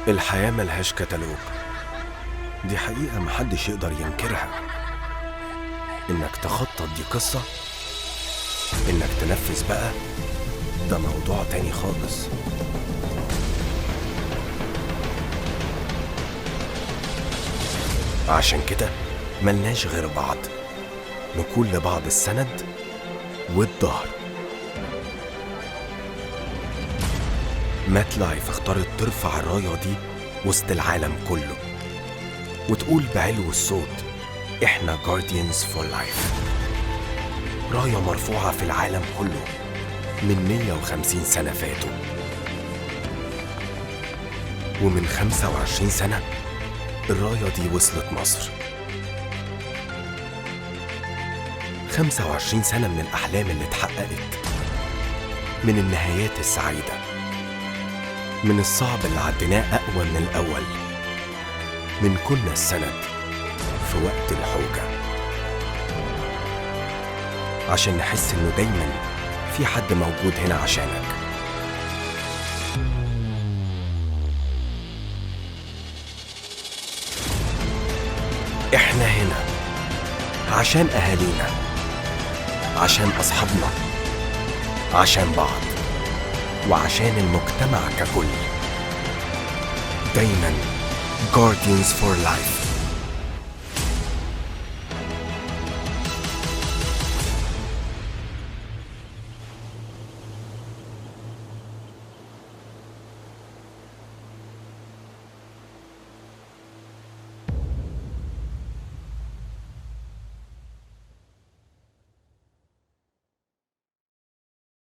الحياة ملهاش كتالوج، دي حقيقة محدش يقدر ينكرها. إنك تخطط دي قصة، إنك تنفذ بقى ده موضوع تاني خالص. عشان كده ملناش غير بعض، نكون لبعض السند والظهر. مات لايف اختارت ترفع الراية دي وسط العالم كله وتقول بعلو الصوت احنا Guardians for Life. راية مرفوعة في العالم كله من 150 سنة فاتوا، ومن 25 سنة الراية دي وصلت مصر. 25 سنة من الأحلام اللي اتحققت، من النهايات السعيدة، من الصعب اللي عديناه أقوى من الأول، من كنا السند في وقت الحوجة، عشان نحس إنه دايماً في حد موجود هنا عشانك. إحنا هنا عشان أهالينا، عشان أصحابنا، عشان بعض، وعشان المجتمع ككل. دايماً Guardians for Life.